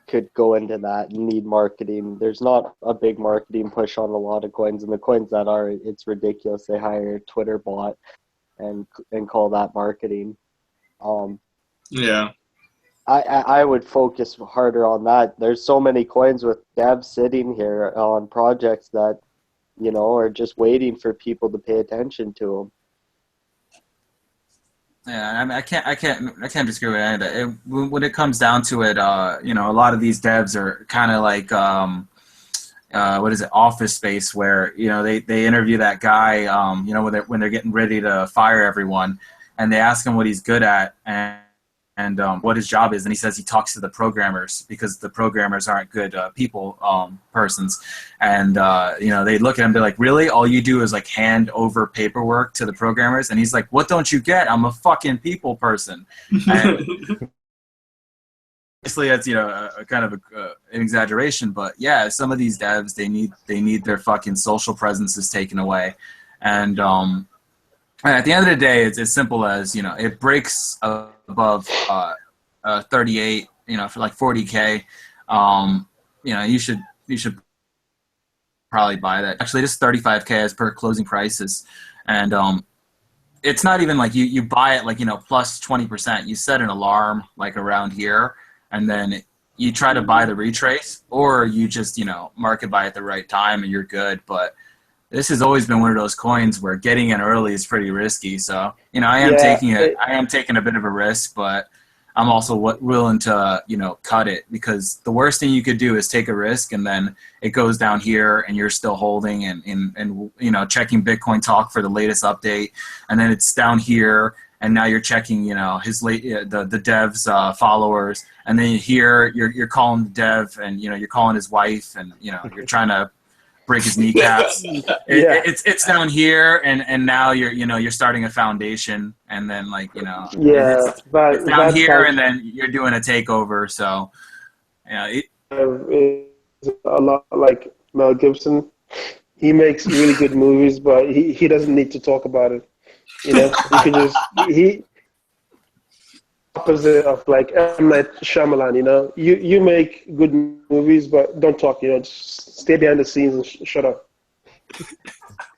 could go into that and need marketing. There's not a big marketing push on a lot of coins, and the coins that are, it's ridiculous. They hire a Twitter bot and call that marketing. Yeah. I would focus harder on that. There's so many coins with devs sitting here on projects that, are just waiting for people to pay attention to them. Yeah, I mean, I can't disagree with any of that. When it comes down to it, a lot of these devs are kind of like, Office Space, where they interview that guy, when they're getting ready to fire everyone, and they ask him what he's good at and what his job is, and he says he talks to the programmers because the programmers aren't good persons, and they look at him and be like, really, all you do is like hand over paperwork to the programmers? And he's like, what don't you get? I'm a fucking people person. And obviously that's a kind of an exaggeration, but yeah, some of these devs, they need their fucking social presences taken away, and at the end of the day, it's as simple as, it breaks above 38, for like 40K. You should probably buy that. Actually, this is 35K as per closing prices. And it's not even like you buy it like, plus 20%. You set an alarm like around here, and then you try to buy the retrace, or you just, market buy at the right time and you're good. But this has always been one of those coins where getting in early is pretty risky. So, I am taking a bit of a risk, but I'm also willing to, cut it, because the worst thing you could do is take a risk and then it goes down here and you're still holding and checking Bitcoin Talk for the latest update. And then it's down here and now you're checking, the dev's followers. And then here you're calling the dev and, you're calling his wife and, you're trying to break his kneecaps. It's down here, and now you're starting a foundation, and then it's down here, and then you're doing a takeover. So it's a lot like Mel Gibson. He makes really good movies, but he doesn't need to talk about it. He can just opposite of like M. Night Shyamalan. You make good movies, but don't talk. Just stay behind the scenes and shut up.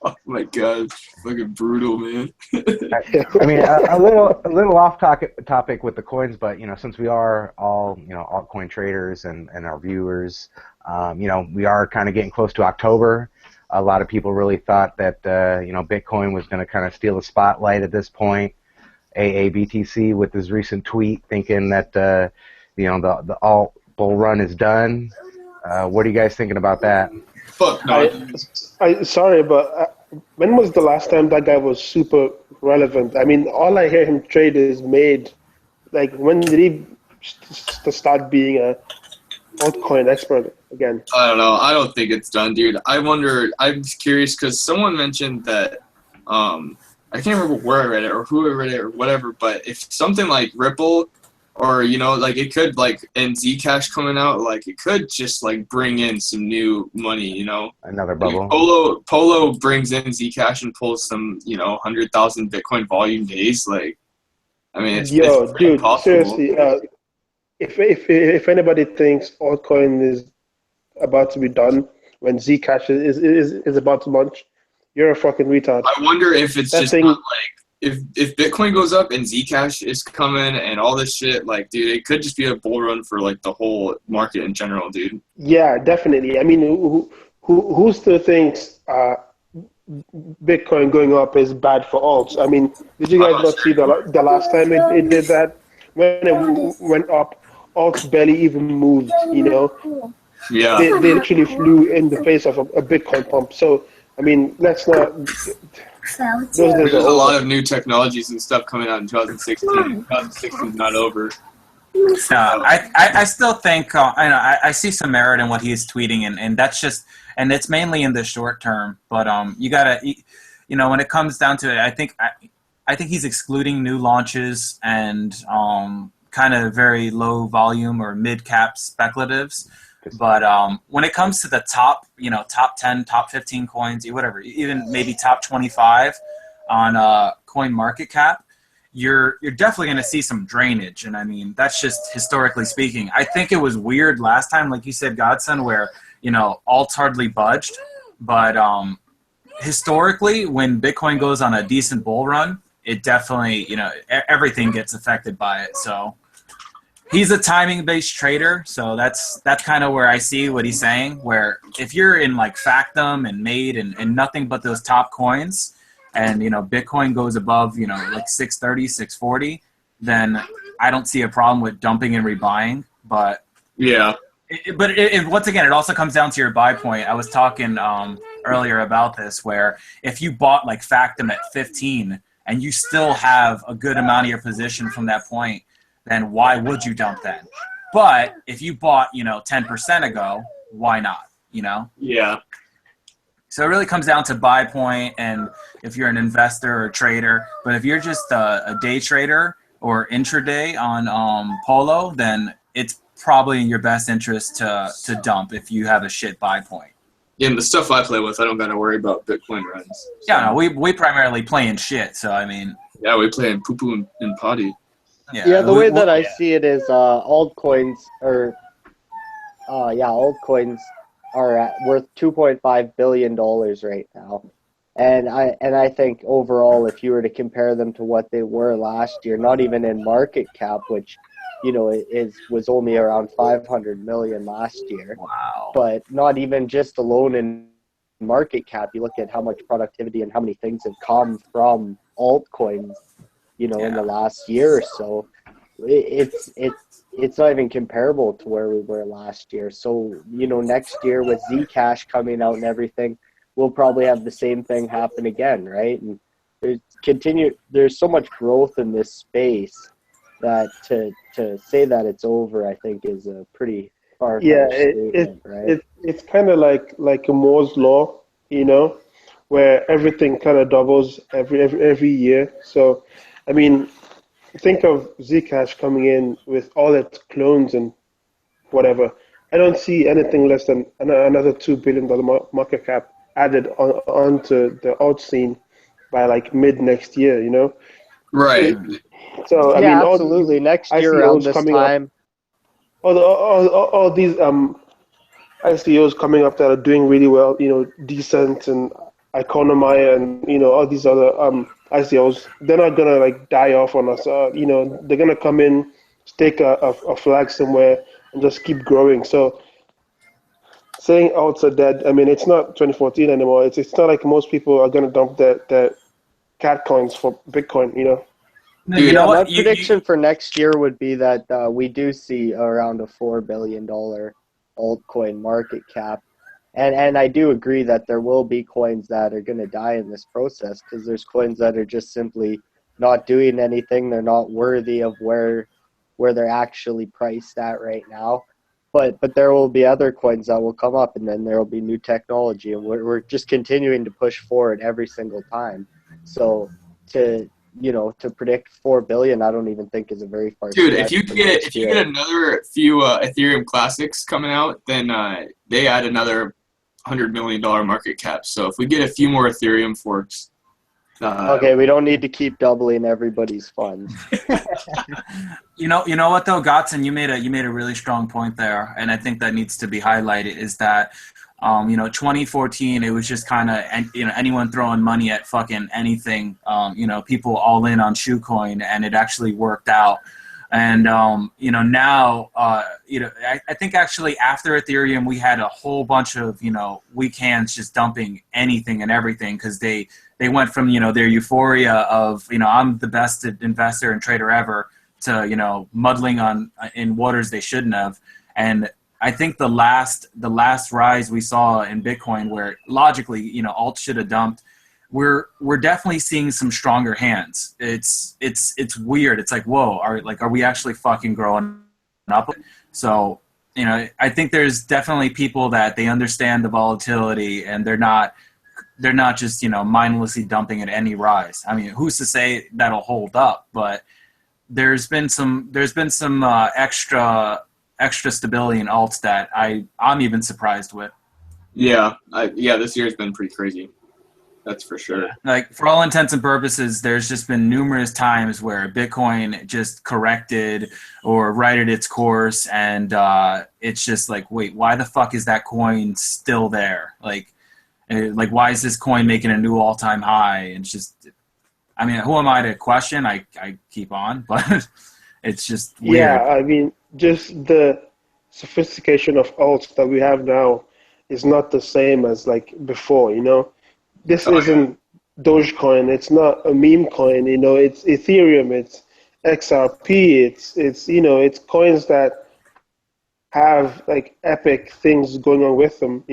Oh my god, fucking brutal, man. I mean, a little off topic with the coins, but since we are all altcoin traders and our viewers, we are kind of getting close to October. A lot of people really thought that Bitcoin was going to kind of steal the spotlight at this point. AABTC with his recent tweet thinking that the alt bull run is done. What are you guys thinking about that? Fuck no. Sorry, but when was the last time that guy was super relevant? I mean, all I hear him trade is made. Like, when did he start being a altcoin expert again? I don't know. I don't think it's done, dude. I'm curious because someone mentioned that I can't remember where I read it or who I read it or whatever, but if something like Ripple or, it could, and Zcash coming out, it could just, bring in some new money, Another bubble. Polo brings in Zcash and pulls some, 100,000 Bitcoin volume days. It's dude, possible. seriously, if anybody thinks altcoin is about to be done when Zcash is about to launch, you're a fucking retard. I wonder if it's just not if Bitcoin goes up and Zcash is coming and all this shit, dude, it could just be a bull run for the whole market in general, dude. Yeah, definitely. I mean, who still thinks Bitcoin going up is bad for alts? I mean, did you guys not see the last time it did that? When it went up, alts barely even moved, Yeah. They literally flew in the face of a Bitcoin pump. So, I mean, let's not. Those days There's are a lot over. of new technologies and stuff coming out in 2016. 2016 is not over. I still think I see some merit in what he's tweeting, and that's just, and it's mainly in the short term. But you gotta, when it comes down to it, I think he's excluding new launches and kind of very low volume or mid cap speculatives. But when it comes to the top 10, top 15 coins, whatever, even maybe top 25 on coin market cap, you're definitely going to see some drainage. And I mean, that's just historically speaking. I think it was weird last time, like you said, Godson, where, alts hardly budged. But historically, when Bitcoin goes on a decent bull run, it definitely, everything gets affected by it. So he's a timing-based trader. So that's kind of where I see what he's saying, where if you're in like Factum and Made and nothing but those top coins, and Bitcoin goes above like 630, 640, then I don't see a problem with dumping and rebuying. But yeah, once again, it also comes down to your buy point. I was talking earlier about this, where if you bought like Factum at 15 and you still have a good amount of your position from that point, then why would you dump then? But if you bought 10% ago, why not? Yeah. So it really comes down to buy point, and if you're an investor or a trader. But if you're just a day trader or intraday on Polo, then it's probably in your best interest to dump if you have a shit buy point. Yeah, and the stuff I play with, I don't got to worry about Bitcoin runs. So. Yeah, no, we primarily play in shit. So I mean. Yeah, we play in poo-poo and potty. Yeah, the way that I see it is altcoins are worth $2.5 billion right now. And I think overall, if you were to compare them to what they were last year, not even in market cap, which, was only around 500 million last year. Wow. But not even just alone in market cap, you look at how much productivity and how many things have come from altcoins, in the last year or so. It's not even comparable to where we were last year. So, next year with Zcash coming out and everything, we'll probably have the same thing happen again, right? And there's so much growth in this space that to say that it's over, I think, is a pretty far statement, right? It's kind of like a Moore's law, where everything kind of doubles every year. So, I mean, think of Zcash coming in with all its clones and whatever. I don't see anything less than another $2 billion market cap added onto the alt scene by like mid next year, Right. So, I mean, absolutely. Next year around this time. All these ICOs coming up that are doing really well, Decent and Economia and, all these other ICOs, they're not gonna like die off on us. They're gonna come in, stake a flag somewhere, and just keep growing. So saying alts are dead, I mean, it's not 2014 anymore. It's not like most people are gonna dump their cat coins for Bitcoin. My prediction for next year would be that we do see around a $4 billion altcoin market cap. And I do agree that there will be coins that are going to die in this process, because there's coins that are just simply not doing anything. They're not worthy of where they're actually priced at right now. But there will be other coins that will come up, and then there will be new technology, and we're just continuing to push forward every single time. So to predict 4 billion, I don't even think is a very far. Dude, if you get another few Ethereum classics coming out, then they add another $100 million market cap. So if we get a few more Ethereum forks, okay, we don't need to keep doubling everybody's funds. You know what though, Godson, you made a really strong point there, and I think that needs to be highlighted. Is that 2014, it was just kind of anyone throwing money at fucking anything. People all in on Shoecoin, and it actually worked out. And now I think actually after Ethereum, we had a whole bunch of weak hands just dumping anything and everything, because they went from their euphoria of I'm the best investor and trader ever to muddling in waters they shouldn't have. And I think the last rise we saw in Bitcoin, where logically, alts should have dumped, we're definitely seeing some stronger hands. It's weird. It's like, whoa, are we actually fucking growing up? So, I think there's definitely people that they understand the volatility and they're not just, mindlessly dumping at any rise. I mean, who's to say that'll hold up? But there's been some extra stability in alts that I'm even surprised with. Yeah, this year's been pretty crazy. That's for sure. Like, for all intents and purposes, there's just been numerous times where Bitcoin just corrected or righted its course, and it's just like, wait, why the fuck is that coin still there? Like, why is this coin making a new all-time high? And it's just, I mean, who am I to question? I keep on, but it's just weird. Yeah, I mean, just the sophistication of alts that we have now is not the same as like before, This isn't Dogecoin. It's not a meme coin. It's Ethereum. It's XRP. It's coins that have like epic things going on with them.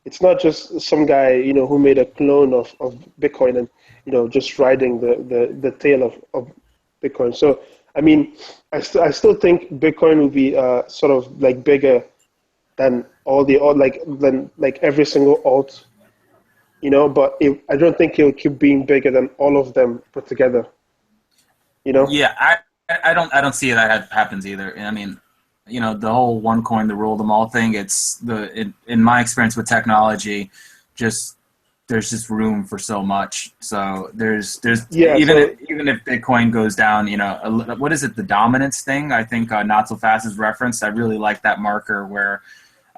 It's not just some guy who made a clone of Bitcoin and just riding the tail of Bitcoin. So I mean, I still think Bitcoin will be sort of like bigger than all the than every single alt. But I don't think he'll keep being bigger than all of them put together. Yeah, I don't see that happens either. I mean, the whole one coin to rule them all thing. It's in my experience with technology, there's just room for so much. So there's even if Bitcoin goes down, what is it? The dominance thing. I think Not So Fast is referenced. I really like that marker where.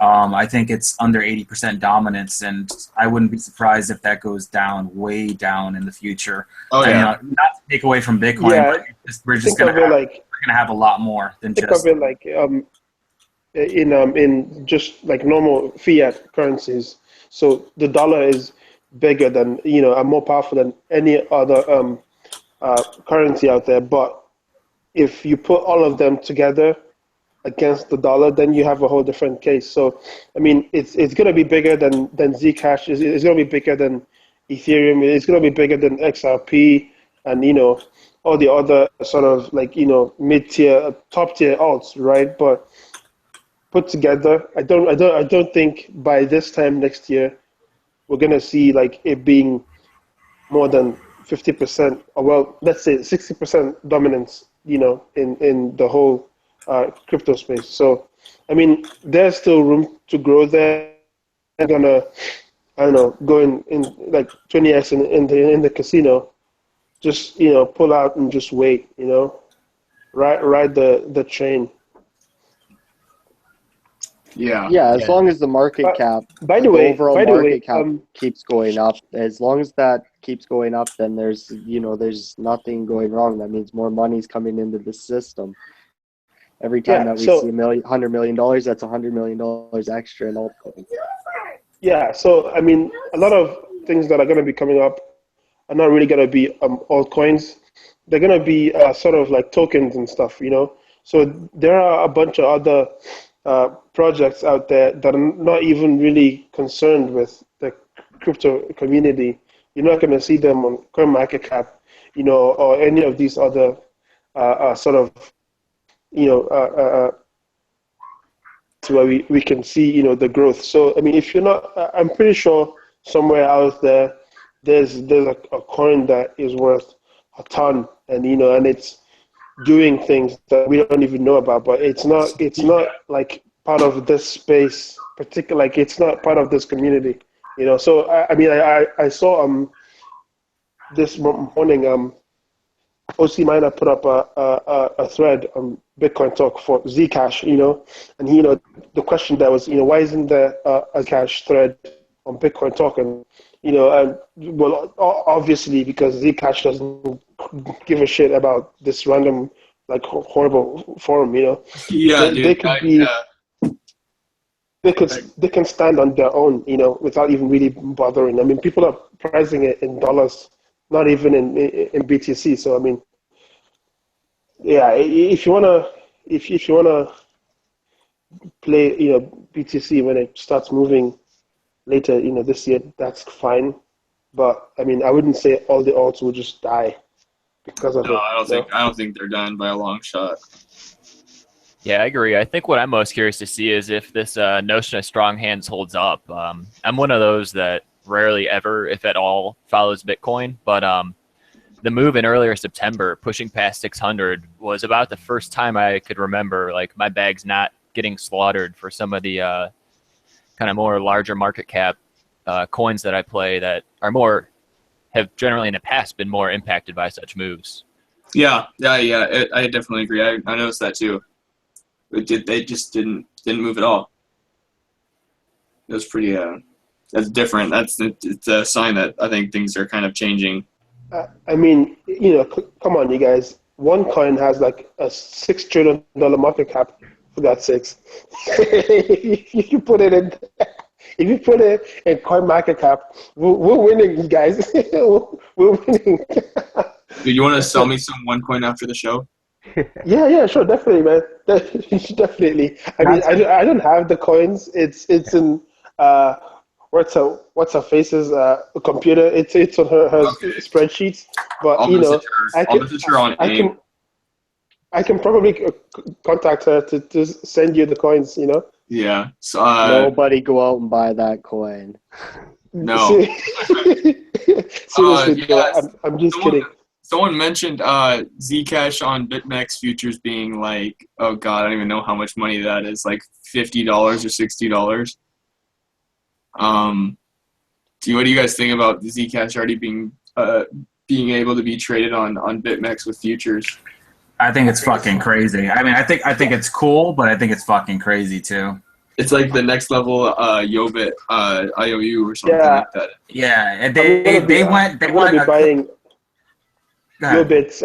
I think it's under 80% dominance, and I wouldn't be surprised if that goes down, way down in the future. Oh yeah. Not to take away from Bitcoin, but we're just gonna have a lot more than think just. Think of it like in just like normal fiat currencies. So the dollar is bigger than and more powerful than any other currency out there. But if you put all of them together against the dollar, then you have a whole different case. So, I mean, it's going to be bigger than Zcash. It's going to be bigger than Ethereum. It's going to be bigger than XRP and, all the other sort of like, mid-tier, top-tier alts, right? But put together, I don't think by this time next year, we're going to see like it being more than 50%, or well, let's say 60% dominance, in the whole crypto space. So, I mean, there's still room to grow there. I'm gonna, I don't know, go in like 20x in the casino. Just pull out and just wait. Ride the train. Yeah. Yeah, as long as the market cap, by the way, overall market cap keeps going up. As long as that keeps going up, then there's nothing going wrong. That means more money's coming into the system. Every time that we see $100 million, that's $100 million extra in altcoins. Yeah, so I mean, a lot of things that are going to be coming up are not really going to be altcoins. They're going to be sort of like tokens and stuff, So there are a bunch of other projects out there that are not even really concerned with the crypto community. You're not going to see them on CoinMarketCap, or any of these other sort of to where we can see, the growth. So, I mean, if you're not, I'm pretty sure somewhere out there, there's a coin that is worth a ton, and and it's doing things that we don't even know about. But it's not like part of this space, particularly, like it's not part of this community, So I mean, I saw this morning OC Miner put up a thread on Bitcoin Talk for Zcash, and the question there was, why isn't there a cash thread on Bitcoin Talk? And and well, obviously because Zcash doesn't give a shit about this random like horrible forum, Yeah, they could they can stand on their own, without even really bothering. I mean, people are pricing it in dollars, not even in BTC. So I mean, yeah, if you wanna play, BTC when it starts moving later, this year, that's fine. But I mean, I wouldn't say all the alts will just die because of No, it. I don't think they're done by a long shot. Yeah, I agree. I think what I'm most curious to see is if this notion of strong hands holds up. I'm one of those that rarely ever, if at all, follows Bitcoin. But the move in earlier September, pushing past 600, was about the first time I could remember like my bags not getting slaughtered for some of the kind of more larger market cap coins that I play that are have generally in the past been more impacted by such moves. Yeah. I definitely agree. I noticed that too. They just didn't move at all. It was pretty. That's different. It's a sign that I think things are kind of changing. I mean, come on, you guys. One coin has like a $6 trillion market cap. For God's sakes, if you put it in coin market cap, we're winning, you guys. We're winning. Do you want to sell me some one coin after the show? Yeah, sure, definitely, man. Definitely. I mean, I don't have the coins. It's in what's her face's computer. It's on her Okay. spreadsheets. But I'll message her on AIM. I can probably contact her to send you the coins. Yeah. So Nobody go out and buy that coin. no. Seriously, Yes. I'm just kidding. Someone mentioned Zcash on Bittrex Futures being like, oh god, I don't even know how much money that is, like $50 or $60. What do you guys think about Zcash already being able to be traded on BitMEX with futures? I think it's fucking crazy. I mean, I think it's cool, but I think it's fucking crazy too. It's like the next level Yobit IOU or something Yeah. like that. Yeah, and they went buying Yobit's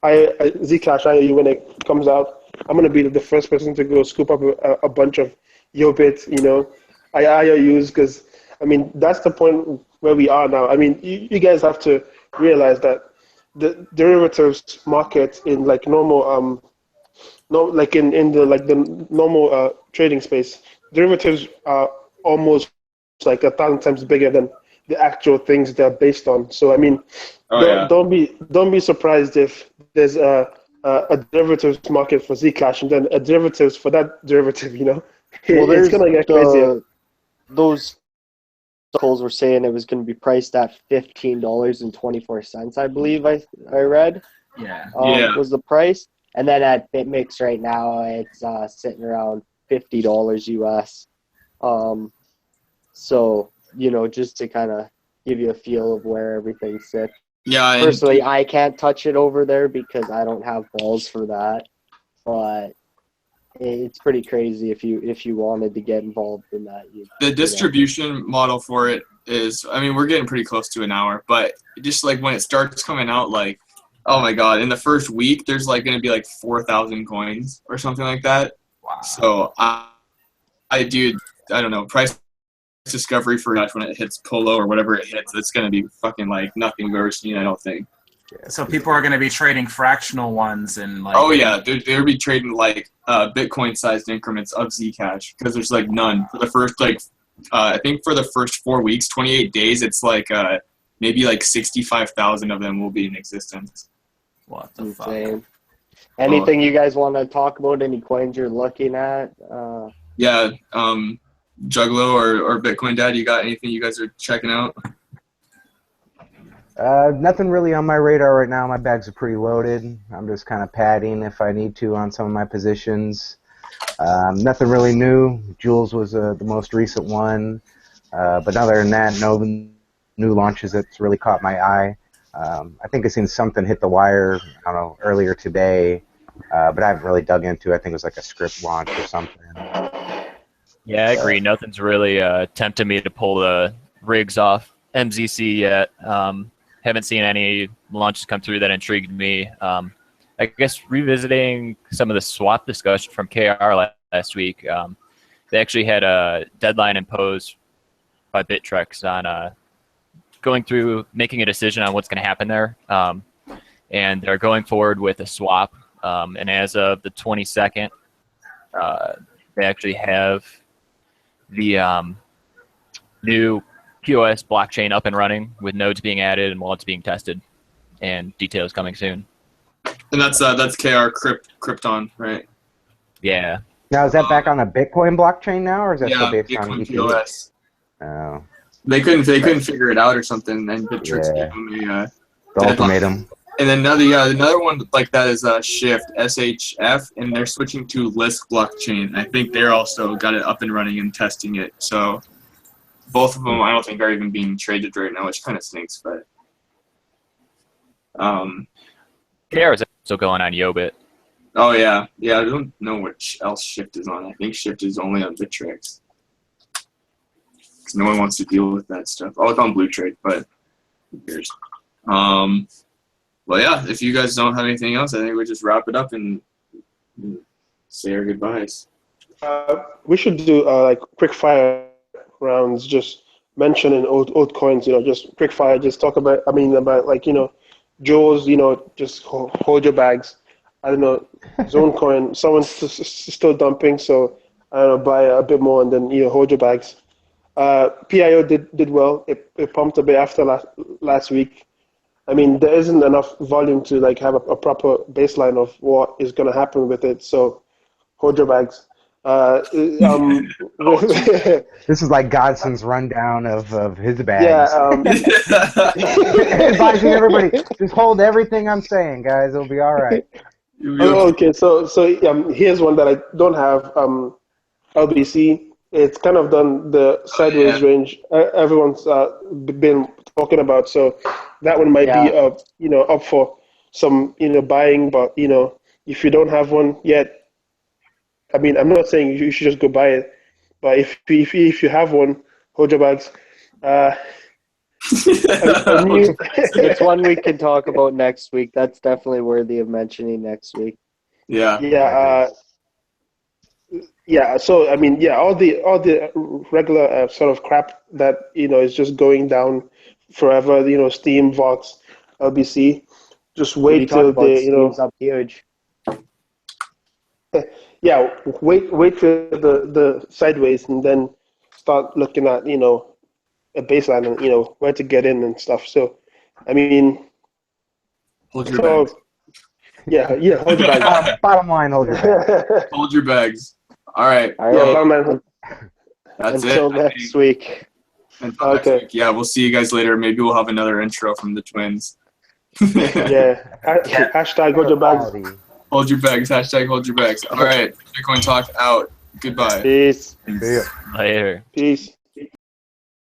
Zcash IOU when it comes out. I'm gonna be the first person to go scoop up a bunch of Yobit, IOUs, because I mean that's the point where we are now. I mean, you guys have to realize that the derivatives market in like normal in the normal trading space, derivatives are almost like 1,000 times bigger than the actual things they're based on. So I mean, don't be surprised if there's a derivatives market for Zcash and then a derivatives for that derivative. Well, it's gonna get crazier. Those articles were saying it was going to be priced at $15.24, I believe I read. Yeah. Was the price. And then at BitMEX right now, it's sitting around $50 US. So, just to kind of give you a feel of where everything sits. Yeah. Personally, I can't touch it over there because I don't have balls for that. But it's pretty crazy if you wanted to get involved in that. The distribution model for it is, I mean, we're getting pretty close to an hour, but just like when it starts coming out, like, oh my god, in the first week, there's like going to be like 4,000 coins or something like that. Wow. So I don't know, price discovery for that when it hits Polo or whatever it hits, it's going to be fucking like nothing we've ever seen, I don't think. So people are going to be trading fractional ones and like. Oh yeah, they'll be trading like Bitcoin-sized increments of Zcash because there's like none for the first I think for the first 4 weeks, 28 days, it's like maybe like 65,000 of them will be in existence. What the Insane. Fuck? Anything you guys want to talk about? Any coins you're looking at? Yeah, Juggalo or Bitcoin Dad, you got anything you guys are checking out? Nothing really on my radar right now. My bags are pretty loaded. I'm just kind of padding if I need to on some of my positions. Nothing really new. Jules was the most recent one. But other than that, no new launches that's really caught my eye. I think I seen something hit the wire, I don't know, earlier today, but I haven't really dug into it. I think it was like a script launch or something. Yeah, I agree. Nothing's really tempted me to pull the rigs off MZC yet. Haven't seen any launches come through that intrigued me. I guess revisiting some of the swap discussion from KR last week, they actually had a deadline imposed by Bittrex on going through making a decision on what's going to happen there. And they're going forward with a swap. And as of the 22nd, they actually have the new POS blockchain up and running with nodes being added and wallets being tested, and details coming soon. And that's KR Krypton, right? Yeah. Now, is that back on a Bitcoin blockchain now, or is that still Yeah, based on Bitcoin ETH? POS. Oh, They couldn't figure it out or something, and Bittrex Yeah. gave them a the ultimatum. And then another one like that is Shift SHF, and they're switching to Lisk blockchain. I think they're also got it up and running and testing it. So both of them, I don't think, are even being traded right now, which kind of stinks. But KR is also going on Yobit. oh yeah, I don't know what else Shift is on. I think Shift is only on Bittrex because no one wants to deal with that stuff. Oh, it's on Blue Trade, but who cares? Well, yeah, if you guys don't have anything else, I think we just wrap it up and say our goodbyes. We should do like quick fire rounds, just mentioning old coins, just quick fire, just talk about, about like, Joe's, just hold your bags. I don't know, Zone Coin, someone's still dumping, so I don't know, buy a bit more and then, hold your bags. PIO did well. It pumped a bit after last week. There isn't enough volume to like have a proper baseline of what is going to happen with it. So hold your bags. This is like Godson's rundown of his bags. Yeah. Advising everybody, just hold everything I'm saying, guys. It'll be all right. Okay. So here's one that I don't have. LBC. It's kind of done the sideways range everyone's been talking about. So that one might be up for some buying. But if you don't have one yet, I'm not saying you should just go buy it. But if you have one, hold your bags. It's one we can talk about next week. That's definitely worthy of mentioning next week. Yeah. Yeah. So all the regular sort of crap that is just going down forever. Steam, Vox, LBC. Just wait till they Steam's up huge. Yeah, wait for the sideways and then start looking at a baseline and where to get in and stuff. So hold your bags. Yeah, hold your bags. Bottom line, hold your bags. Hold your bags. All right. Bottom line. That's Until it. next week. Until next week. Yeah, we'll see you guys later. Maybe we'll have another intro from the twins. Yeah. Hashtag hold your bags. Hold your bags. Hashtag hold your bags. All right. Bitcoin Talk out. Goodbye. Peace. See ya. Later. Peace.